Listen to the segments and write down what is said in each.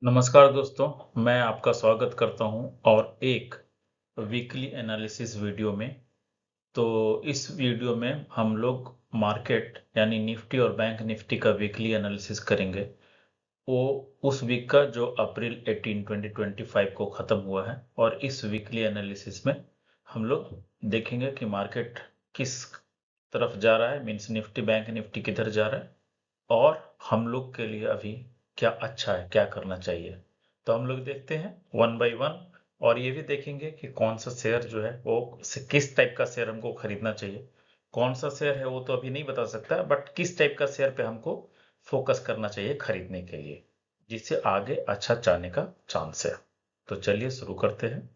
नमस्कार दोस्तों, मैं आपका स्वागत करता हूं और एक वीकली एनालिसिस वीडियो में। तो इस वीडियो में हम लोग मार्केट यानी निफ्टी और बैंक निफ्टी का वीकली एनालिसिस करेंगे। वो उस वीक का जो अप्रैल 18 2025 को ख़त्म हुआ है, और इस वीकली एनालिसिस में हम लोग देखेंगे कि मार्केट किस तरफ जा रहा है, मीन्स निफ्टी बैंक निफ्टी किधर जा रहा है, और हम लोग के लिए अभी क्या अच्छा है, क्या करना चाहिए। तो हम लोग देखते हैं वन बाय वन, और ये भी देखेंगे कि कौन सा शेयर जो है वो किस टाइप का शेयर हमको खरीदना चाहिए। कौन सा शेयर है वो तो अभी नहीं बता सकता, बट किस टाइप का शेयर पे हमको फोकस करना चाहिए खरीदने के लिए, जिससे आगे अच्छा जाने का चांस है। तो चलिए शुरू करते हैं।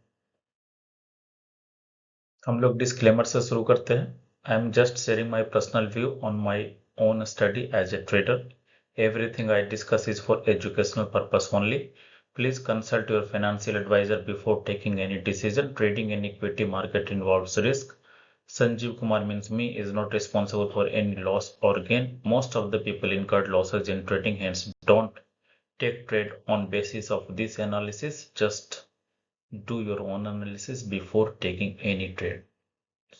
हम लोग डिस्क्लेमर से शुरू करते हैं। I am just sharing my personal view on my own study as a trader. Everything I discuss is for educational purpose only. Please consult your financial advisor before taking any decision. Trading in equity market involves risk. Sanjeev Kumar means me is not responsible for any loss or gain. Most of the people incurred losses in trading, hence don't take trade on basis of this analysis. Just do your own analysis before taking any trade.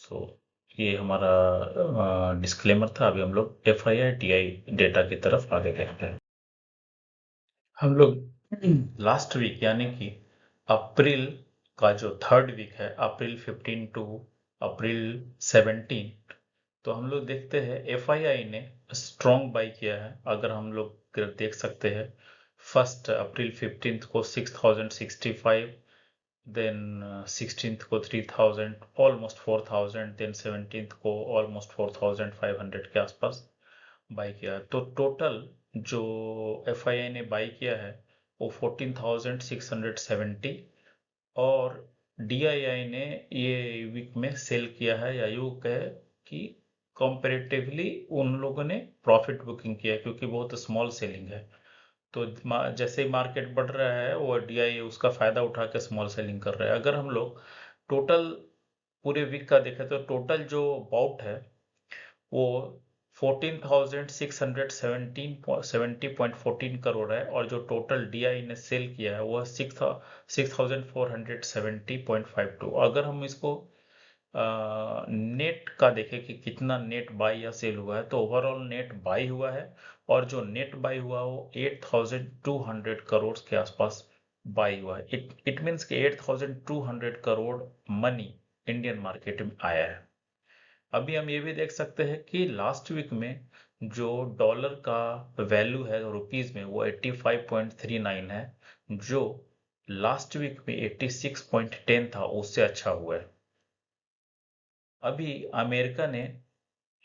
सो ये हमारा disclaimer था। अभी हम लोग FII-TI data की तरफ आगे देखते हैं। हम लोग लास्ट वीक यानी कि अप्रैल का जो थर्ड वीक है, अप्रैल 15 टू अप्रैल 17, तो हम लोग देखते हैं FII ने स्ट्रॉन्ग बाई किया है। अगर हम लोग देख सकते हैं, फर्स्ट अप्रैल 15 को 6065, देन 16th को 3000, ऑलमोस्ट 4000, देन 17th को ऑलमोस्ट 4500 के आसपास बाई किया। तो टोटल जो FII ने बाई किया है वो 14,670, और DII ने ये वीक में सेल किया है, या यूँ कहे कि कंपैरेटिवली उन लोगों ने प्रॉफिट बुकिंग किया है, क्योंकि बहुत स्मॉल सेलिंग है। तो जैसे ही मार्केट बढ़ रहा है वो DII उसका फायदा उठा के स्मॉल सेलिंग कर रहा है। अगर हम लोग टोटल पूरे वीक का देखें तो टोटल जो बाउट है वो 14,670.14 करोड़ है, और जो टोटल DII ने सेल किया है वो 6,470.52। अगर हम इसको नेट का देखें कि कितना नेट बाई या सेल हुआ है, तो ओवरऑल नेट बाई हुआ है, और जो नेट बाई हुआ वो 8,200 करोड़ के आसपास बाई हुआ है। इट मीन्स कि 8,200 करोड़ मनी इंडियन मार्केट में आया है। अभी हम ये भी देख सकते हैं कि लास्ट वीक में जो डॉलर का वैल्यू है रुपीज में वो 85.39 है, जो लास्ट वीक में 86.10 था, उससे अच्छा हुआ है। अभी अमेरिका ने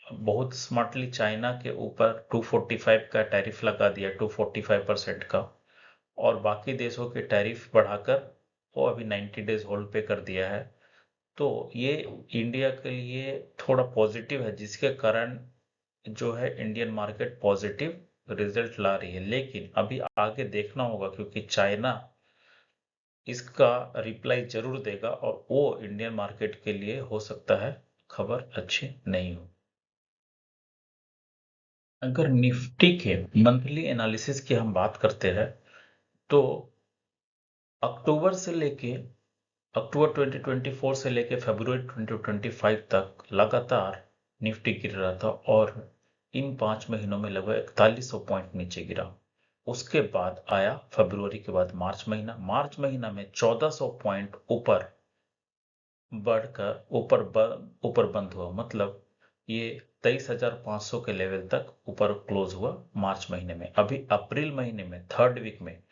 बहुत स्मार्टली चाइना के ऊपर 245 का टैरिफ लगा दिया, 245% का, और बाकी देशों के टैरिफ बढ़ाकर वो अभी 90 डेज होल्ड पे कर दिया है। तो ये इंडिया के लिए थोड़ा पॉजिटिव है, जिसके कारण जो है इंडियन मार्केट पॉजिटिव रिजल्ट ला रही है। लेकिन अभी आगे देखना होगा, क्योंकि चाइना इसका रिप्लाई जरूर देगा, और वो इंडियन मार्केट के लिए हो सकता है खबर अच्छी नहीं हो। अगर निफ्टी के मंथली एनालिसिस की हम बात करते हैं, तो अक्टूबर से लेके अक्टूबर 2024 से लेके फरवरी 2025 तक लगातार निफ्टी गिर रहा था, और इन 5 महीनों में लगभग 4100 पॉइंट नीचे गिरा। उसके बाद आया फरवरी के बाद मार्च महीना में 1400 पॉइंट ऊपर बढ़कर ऊपर बंद हुआ। मतलब ये 23,500 के लेवल तक ऊपर क्लोज हुआ मार्च महीने में। अभी अप्रैल महीने में थर्ड वीक में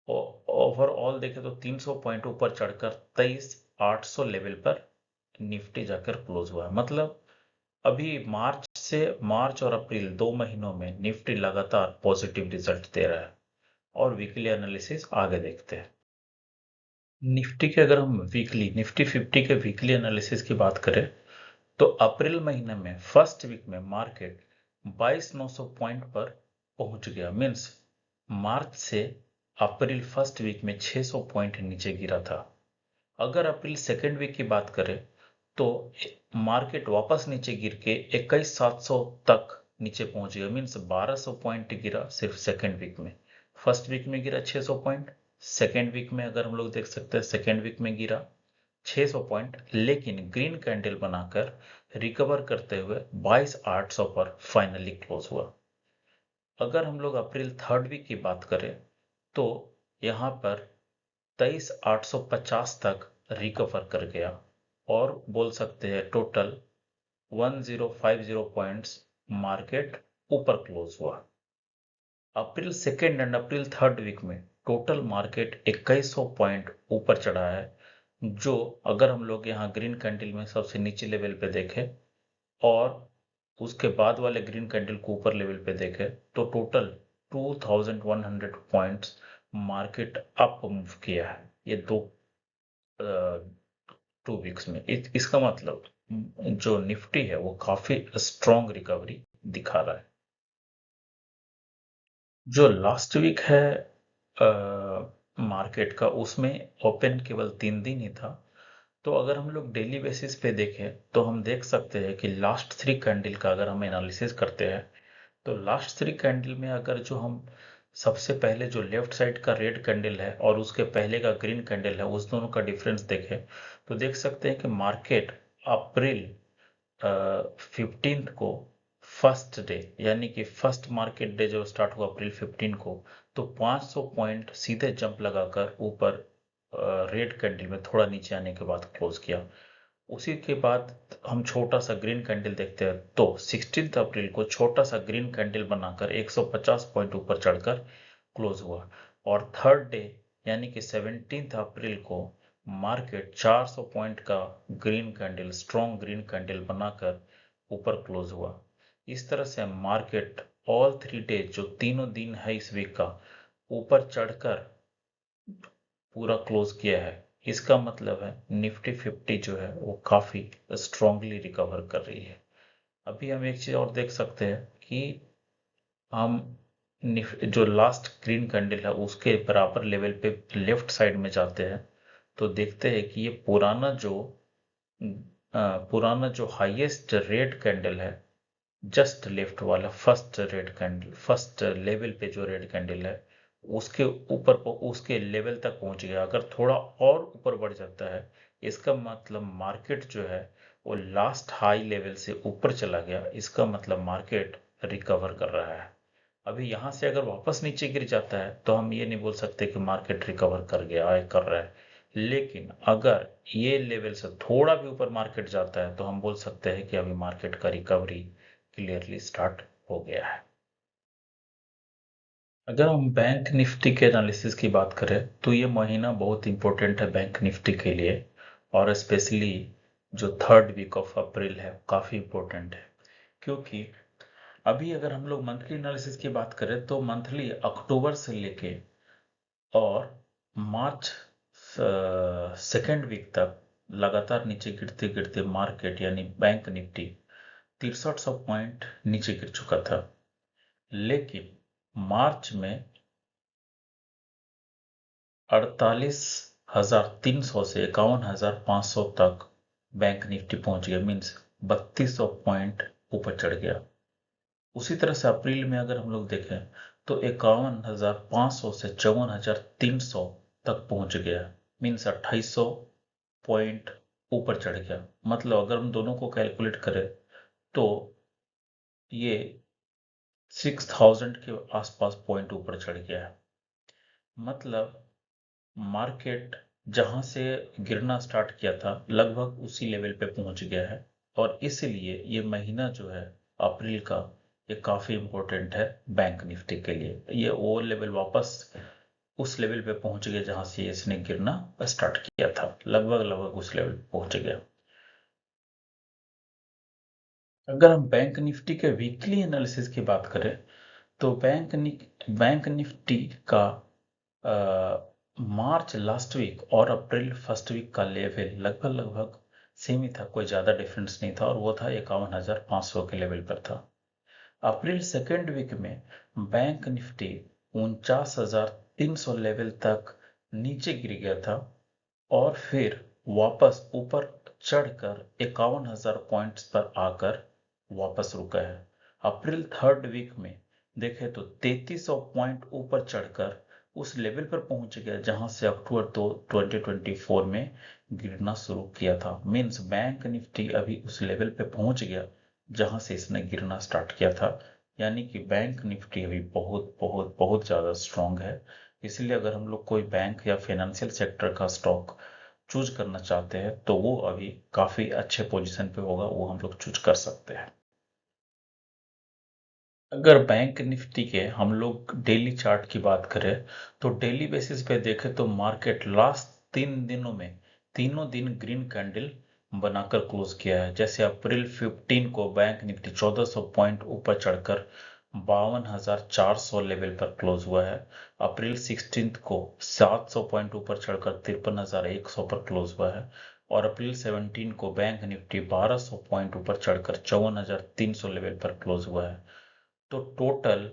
ओवरऑल देखें तो 300 पॉइंट ऊपर चढ़कर 23,800 लेवल पर निफ्टी जाकर क्लोज हुआ है। मतलब अभी मार्च और अप्रैल 2 महीनों में निफ्टी लगातार पॉजिटिव रिजल्ट दे रहा है। और वीकली एनालिसिस आगे देखते हैं। निफ्टी के अगर हम निफ्टी 50 के वीकली एनालिसिस की बात करें, तो अप्रैल महीने में फर्स्ट वीक में मार्केट 22,900 पॉइंट पर पहुंच गया। मीन्स मार्च से अप्रैल फर्स्ट वीक में 600 पॉइंट नीचे गिरा था। अगर अप्रैल सेकेंड वीक की बात करें, तो मार्केट वापस नीचे गिर के 21,700 तक नीचे पहुंच गया। मीन्स 1200 पॉइंट गिरा सिर्फ सेकेंड वीक में। फर्स्ट वीक में गिरा 600 पॉइंट, सेकेंड वीक में अगर हम लोग देख सकते हैं सेकेंड वीक में गिरा 600 पॉइंट, लेकिन ग्रीन कैंडल बनाकर रिकवर करते हुए 22,800 पर फाइनली क्लोज हुआ। अगर हम लोग अप्रैल थर्ड वीक की बात करें तो यहाँ पर 23,850 तक रिकवर कर गया और बोल सकते हैं टोटल 1050 पॉइंट्स मार्केट ऊपर क्लोज हुआ। April second and April third week में टोटल मार्केट 2100 पॉइंट ऊपर चढ़ा है, जो अगर हम लोग यहाँ ग्रीन कैंडल में सबसे नीचे लेवल पे देखें और उसके बाद वाले ग्रीन कैंडल को ऊपर लेवल पे देखें तो total 2100 points market up move किया है ये 2 वीक्स में। इसका मतलब जो निफ्टी है वो काफी स्ट्रॉन्ग रिकवरी दिखा रहा है। जो लास्ट वीक है मार्केट का, उसमें ओपन केवल 3 दिन ही था। तो अगर हम लोग डेली बेसिस पे देखें तो हम देख सकते हैं कि लास्ट 3 कैंडल का अगर हम एनालिसिस करते हैं तो लास्ट 3 कैंडल में अगर जो हम सबसे पहले जो लेफ्ट साइड का रेड कैंडल है और उसके पहले का ग्रीन कैंडल है उस दोनों का डिफरेंस देखें तो देख सकते हैं कि मार्केट अप्रैल 15 को फर्स्ट डे यानी कि फर्स्ट मार्केट डे जो स्टार्ट हुआ अप्रैल 15 को, तो 500 पॉइंट सीधे जंप लगाकर ऊपर रेड कैंडल में थोड़ा नीचे आने के बाद क्लोज किया। उसी के बाद हम छोटा सा ग्रीन कैंडल देखते हैं तो 16 अप्रैल को छोटा सा ग्रीन कैंडल बनाकर 150 पॉइंट ऊपर चढ़कर क्लोज हुआ और थर्ड डे यानी कि 17 अप्रैल को मार्केट 400 पॉइंट का green candle strong green candle बनाकर ऊपर क्लोज हुआ। इस तरह से मार्केट ऑल 3 डेज जो तीनों दिन है इस वीक का ऊपर चढ़कर पूरा क्लोज किया है। इसका मतलब है निफ्टी 50 जो है वो काफी स्ट्रांगली रिकवर कर रही है। अभी हम एक चीज और देख सकते हैं कि हम जो लास्ट ग्रीन कैंडल है उसके बराबर लेवल पे लेफ्ट साइड में जाते हैं तो देखते हैं कि ये पुराना जो हाईएस्ट रेड कैंडल है जस्ट लेफ्ट वाला first red candle first level पे जो रेड कैंडल है उसके ऊपर उसके लेवल तक पहुंच गया। अगर थोड़ा और ऊपर बढ़ जाता है इसका मतलब मार्केट जो है वो लास्ट हाई लेवल से ऊपर चला गया। इसका मतलब मार्केट रिकवर कर रहा है। अभी यहां से अगर वापस नीचे गिर जाता है तो हम ये नहीं बोल सकते कि मार्केट रिकवर कर गया है कर रहा है, लेकिन अगर ये लेवल से थोड़ा भी ऊपर मार्केट जाता है तो हम बोल सकते हैं कि अभी मार्केट का रिकवरी क्लियरली स्टार्ट हो गया है। अगर हम बैंक निफ्टी के एनालिसिस की बात करें तो ये महीना बहुत इंपॉर्टेंट है बैंक निफ्टी के लिए और स्पेशली जो थर्ड वीक ऑफ अप्रैल है काफ़ी इंपॉर्टेंट है, क्योंकि अभी अगर हम लोग मंथली एनालिसिस की बात करें तो मंथली अक्टूबर से लेके और मार्च सेकेंड वीक तक लगातार नीचे गिरते गिरते मार्केट यानी बैंक निफ्टी 6300 पॉइंट नीचे गिर चुका था, लेकिन मार्च में 48,300 से 51,500 तक बैंक निफ्टी पहुंच गया, मीन्स 3200 पॉइंट ऊपर चढ़ गया। उसी तरह से अप्रैल में अगर हम लोग देखें तो 51,500 से 54,300 तक पहुंच गया, मीन्स 2800 पॉइंट ऊपर चढ़ गया। मतलब अगर हम दोनों को कैलकुलेट करें तो ये 6,000 के आसपास पॉइंट ऊपर चढ़ गया है। मतलब मार्केट जहां से गिरना स्टार्ट किया था लगभग उसी लेवल पे पहुंच गया है और इसलिए ये महीना जो है अप्रैल का ये काफी इंपॉर्टेंट है बैंक निफ्टी के लिए। ये वो लेवल वापस उस लेवल पे पहुंच गया जहां से इसने गिरना स्टार्ट किया था, लगभग लगभग उस लेवल पे पहुंच गया। अगर हम बैंक निफ्टी के वीकली एनालिसिस की बात करें तो बैंक निफ्टी का मार्च लास्ट वीक और अप्रैल फर्स्ट वीक का लेवल लगभग लगभग सेम ही था, कोई ज़्यादा डिफरेंस नहीं था और वो था 51,500 के लेवल पर था। अप्रैल सेकेंड वीक में बैंक निफ्टी 49,300 लेवल तक नीचे गिर गया था और फिर वापस ऊपर चढ़कर 51,000 पॉइंट्स पर आकर वापस रुका है। अप्रैल थर्ड वीक में देखें तो 3300 पॉइंट ऊपर चढ़कर उस लेवल पर पहुंच गया जहां से अक्टूबर 2024 में गिरना शुरू किया था। मींस बैंक निफ्टी अभी उस लेवल पे पहुंच गया जहां से इसने गिरना स्टार्ट किया था। यानी कि बैंक निफ्टी अभी बहुत बहुत बहुत ज्यादा स्ट्रांग है। इसलिए अगर हम लोग कोई बैंक या फाइनेंशियल सेक्टर का स्टॉक चूज करना चाहते हैं तो वो अभी काफी अच्छे पोजीशन पे होगा, वो हम लोग चूज कर सकते हैं। अगर बैंक निफ्टी के हम लोग डेली चार्ट की बात करें तो डेली बेसिस पे देखें तो मार्केट लास्ट 3 दिनों में तीनों दिन ग्रीन कैंडल बनाकर क्लोज किया है। जैसे अप्रैल 15 को बैंक निफ्टी 1400 पॉइंट ऊपर चढ़कर 52,400 लेवल पर क्लोज हुआ है। अप्रैल 16 को 700 पॉइंट ऊपर चढ़कर 53,100 पर क्लोज हुआ है। और अप्रैल 17 को बैंक निफ्टी 1200 पॉइंट ऊपर चढ़कर 54,300 लेवल पर क्लोज हुआ है। तो टोटल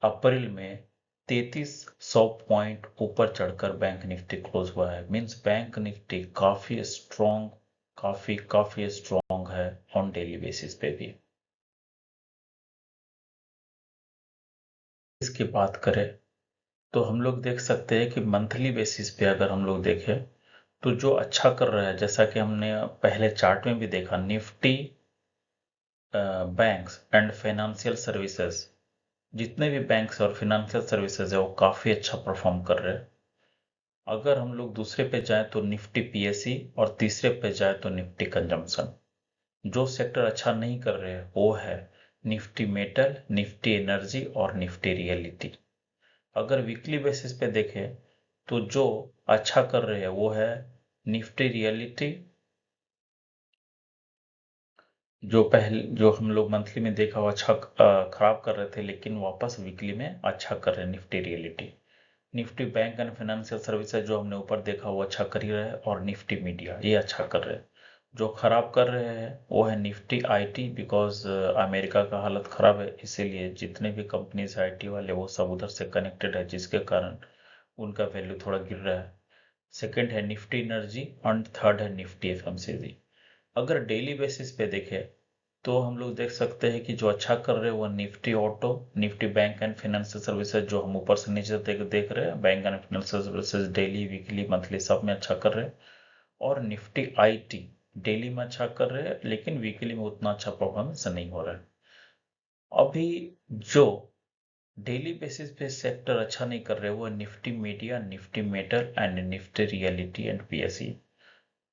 अप्रैल में 3300 पॉइंट ऊपर चढ़कर बैंक निफ्टी क्लोज हुआ है। मींस बैंक निफ्टी काफी स्ट्रॉन्ग, काफी काफी स्ट्रॉन्ग है ऑन डेली बेसिस पे भी। इसकी बात करें तो हम लोग देख सकते हैं कि मंथली बेसिस पे अगर हम लोग देखें तो जो अच्छा कर रहा है, जैसा कि हमने पहले चार्ट में भी देखा, Nifty banks and financial services, जितने भी बैंक्स और फाइनेंशियल सर्विसेज है वो काफी अच्छा परफॉर्म कर रहे हैं। अगर हम लोग दूसरे पे जाएं तो निफ्टी पीएसई, और तीसरे पे जाए तो निफ्टी कंजम्पशन। जो सेक्टर अच्छा नहीं कर रहे हैं वो है निफ्टी मेटल, निफ्टी एनर्जी और निफ्टी रियलिटी। अगर वीकली बेसिस पे देखें तो जो अच्छा कर रहे हैं वो है निफ्टी रियलिटी, जो हम लोग मंथली में देखा वो अच्छा खराब कर रहे थे, लेकिन वापस वीकली में अच्छा कर रहे हैं Nifty reality. Nifty bank and financial services जो हमने ऊपर देखा वो अच्छा कर ही रहा है, और निफ्टी मीडिया ये अच्छा कर रहे हैं। जो खराब कर रहे हैं वो है निफ्टी आईटी, बिकॉज अमेरिका का हालत खराब है, इसीलिए जितने भी कंपनीज आईटी वाले वो सब उधर से कनेक्टेड है, जिसके कारण उनका वैल्यू थोड़ा गिर रहा है। सेकंड है निफ्टी एनर्जी एंड थर्ड है निफ्टी एफएमसीजी। अगर डेली बेसिस पे देखें तो हम लोग देख सकते हैं कि जो अच्छा कर रहे हैं वो Nifty auto, Nifty bank and financial services, जो हम ऊपर से नीचे देख रहे हैं, bank and financial services daily weekly monthly सब में अच्छा कर रहे हैं। और निफ्टी आईटी डेली में अच्छा कर रहे हैं, लेकिन वीकली में उतना अच्छा परफॉर्मेंस नहीं हो रहा है। अभी जो डेली बेसिस पे सेक्टर अच्छा नहीं कर रहे वो है Nifty media, Nifty metal and Nifty reality and PSE.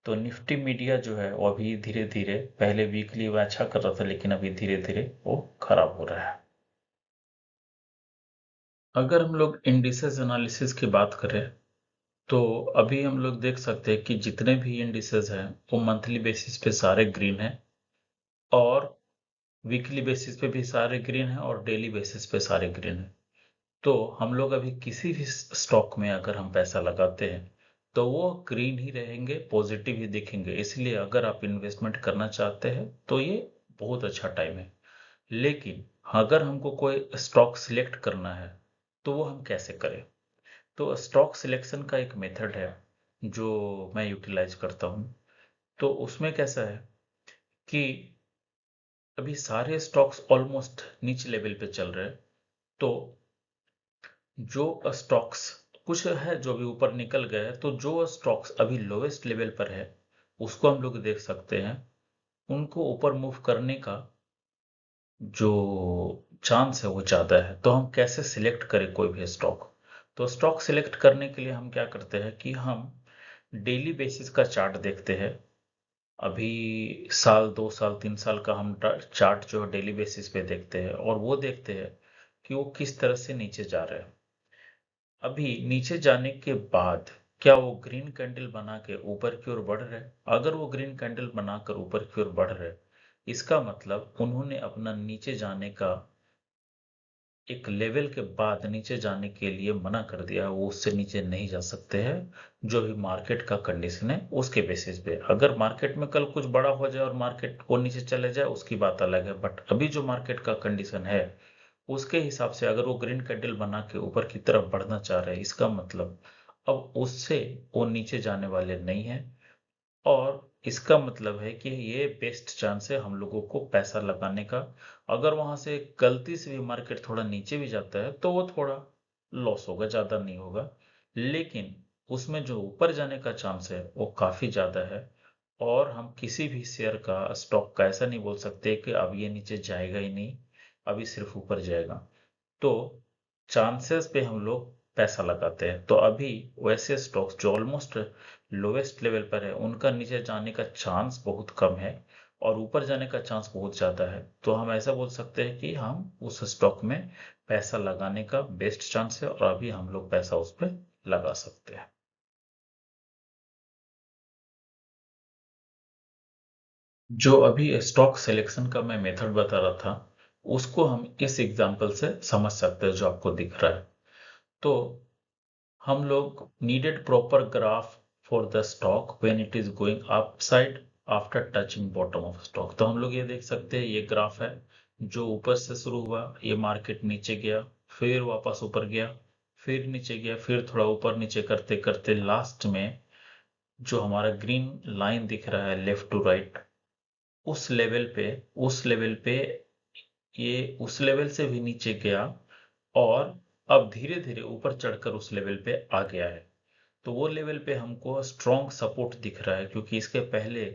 तो निफ्टी मीडिया जो है वो अभी धीरे धीरे, पहले वीकली वो अच्छा कर रहा था लेकिन अभी धीरे धीरे वो खराब हो रहा है। अगर हम लोग इंडिसेस एनालिसिस की बात करें तो अभी हम लोग देख सकते हैं कि जितने भी इंडिसेस हैं वो मंथली बेसिस पे सारे ग्रीन हैं, और वीकली बेसिस पे भी सारे ग्रीन हैं, और डेली बेसिस पे सारे ग्रीन हैं। तो हम लोग अभी किसी भी स्टॉक में अगर हम पैसा लगाते हैं तो वो ग्रीन ही रहेंगे, पॉजिटिव ही दिखेंगे। इसलिए अगर आप इन्वेस्टमेंट करना चाहते हैं तो ये बहुत अच्छा टाइम है। लेकिन अगर हमको कोई स्टॉक सिलेक्ट करना है तो वो हम कैसे करें? तो स्टॉक सिलेक्शन का एक मेथड है जो मैं यूटिलाइज करता हूँ। तो उसमें कैसा है कि अभी सारे स्टॉक्स ऑलमोस्ट नीचे लेवल पे चल रहे हैं। तो जो स्टॉक्स कुछ है जो भी ऊपर निकल गए हैं, तो जो स्टॉक्स अभी लोवेस्ट लेवल पर है उसको हम लोग देख सकते हैं। उनको ऊपर मूव करने का जो चांस है वो ज्यादा है। तो हम कैसे सिलेक्ट करें कोई भी स्टॉक? तो स्टॉक सिलेक्ट करने के लिए हम क्या करते हैं कि हम डेली बेसिस का चार्ट देखते हैं। अभी साल 2 साल 3 साल का हम चार्ट जो है डेली बेसिस पे देखते हैं, और वो देखते हैं कि वो किस तरह से नीचे जा रहा है। अभी नीचे जाने के बाद क्या वो ग्रीन कैंडल बना के ऊपर की ओर बढ़ रहे? अगर वो ग्रीन कैंडल बनाकर ऊपर की ओर बढ़ रहे, इसका मतलब उन्होंने अपना नीचे जाने का एक लेवल के बाद नीचे जाने के लिए मना कर दिया, वो उससे नीचे नहीं जा सकते हैं। जो भी मार्केट का कंडीशन है उसके बेसिस पे, अगर मार्केट में कल कुछ बड़ा हो जाए और मार्केट को नीचे चले जाए उसकी बात अलग है, बट अभी जो मार्केट का कंडीशन है उसके हिसाब से अगर वो ग्रीन कैंडल बना के ऊपर की तरफ बढ़ना चाह रहे हैं, इसका मतलब अब उससे वो नीचे जाने वाले नहीं है। और इसका मतलब है कि ये बेस्ट चांस है हम लोगों को पैसा लगाने का। अगर वहां से गलती से भी मार्केट थोड़ा नीचे भी जाता है तो वो थोड़ा लॉस होगा, ज्यादा नहीं होगा, लेकिन उसमें जो ऊपर जाने का चांस है वो काफी ज्यादा है। और हम किसी भी शेयर का, स्टॉक का ऐसा नहीं बोल सकते कि अब ये नीचे जाएगा ही नहीं, अभी सिर्फ ऊपर जाएगा। तो चांसेस पे हम लोग पैसा लगाते हैं। तो अभी वैसे स्टॉक्स जो ऑलमोस्ट लोवेस्ट लेवल पर है उनका नीचे जाने का चांस बहुत कम है और ऊपर जाने का चांस बहुत ज्यादा है। तो हम ऐसा बोल सकते हैं कि हम उस स्टॉक में पैसा लगाने का बेस्ट चांस है और अभी हम लोग पैसा उस पर लगा सकते हैं। जो अभी स्टॉक सिलेक्शन का मैं मेथड बता रहा था उसको हम इस एग्जांपल से समझ सकते हैं जो आपको दिख रहा है। तो हम लोग needed proper graph for the stock when it is going upside after touching bottom of stock। तो हम लोग ये देख सकते हैं, ये ग्राफ है जो ऊपर से शुरू हुआ, ये मार्केट नीचे गया, फिर वापस ऊपर गया, फिर नीचे गया, फिर थोड़ा ऊपर नीचे करते करते लास्ट में जो हमारा ग्रीन लाइन दिख रहा है लेफ्ट टू राइट, उस लेवल पे ये उस लेवल से भी नीचे गया और अब धीरे धीरे ऊपर चढ़कर उस लेवल पे आ गया है। तो वो लेवल पे हमको स्ट्रॉन्ग सपोर्ट दिख रहा है क्योंकि इसके पहले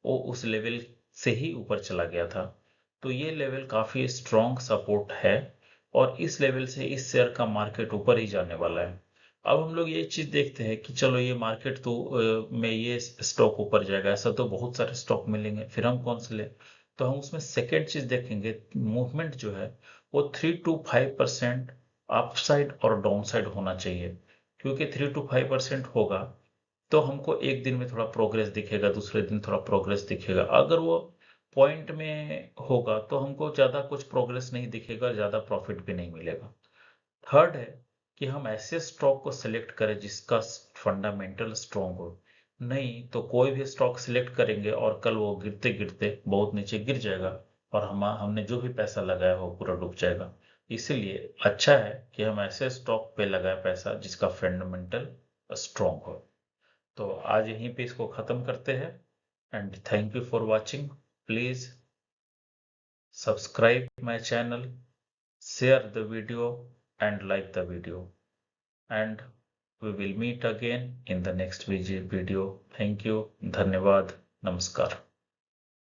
वो उस लेवल से ही ऊपर चला गया था। तो ये लेवल काफी स्ट्रॉन्ग सपोर्ट है और इस लेवल से इस शेयर का मार्केट ऊपर ही जाने वाला है। अब हम लोग ये चीज देखते हैं कि चलो ये मार्केट तो में ये स्टॉक ऊपर जाएगा, ऐसा तो बहुत सारे स्टॉक मिलेंगे, फिर हम कौन से ले। तो हम उसमें सेकेंड चीज देखेंगे, मूवमेंट जो है वो 3 to 5% अपसाइड और डाउनसाइड होना चाहिए। क्योंकि 3 to 5% होगा तो हमको एक दिन में थोड़ा प्रोग्रेस दिखेगा, दूसरे दिन थोड़ा प्रोग्रेस दिखेगा। अगर वो पॉइंट में होगा तो हमको ज्यादा कुछ प्रोग्रेस नहीं दिखेगा, ज्यादा प्रॉफिट भी नहीं मिलेगा। थर्ड है कि हम ऐसे स्टॉक को सिलेक्ट करें जिसका फंडामेंटल स्ट्रांग हो। नहीं तो कोई भी स्टॉक सिलेक्ट करेंगे और कल वो गिरते गिरते बहुत नीचे गिर जाएगा और हमने जो भी पैसा लगाया वो पूरा डूब जाएगा। इसीलिए अच्छा है कि हम ऐसे स्टॉक पे लगाए पैसा जिसका फंडामेंटल स्ट्रांग हो। तो आज यहीं पे इसको खत्म करते हैं and thank you for watching. Please subscribe my channel, share the video and like the video, and we will meet again in the next video. Thank you, धन्यवाद, नमस्कार।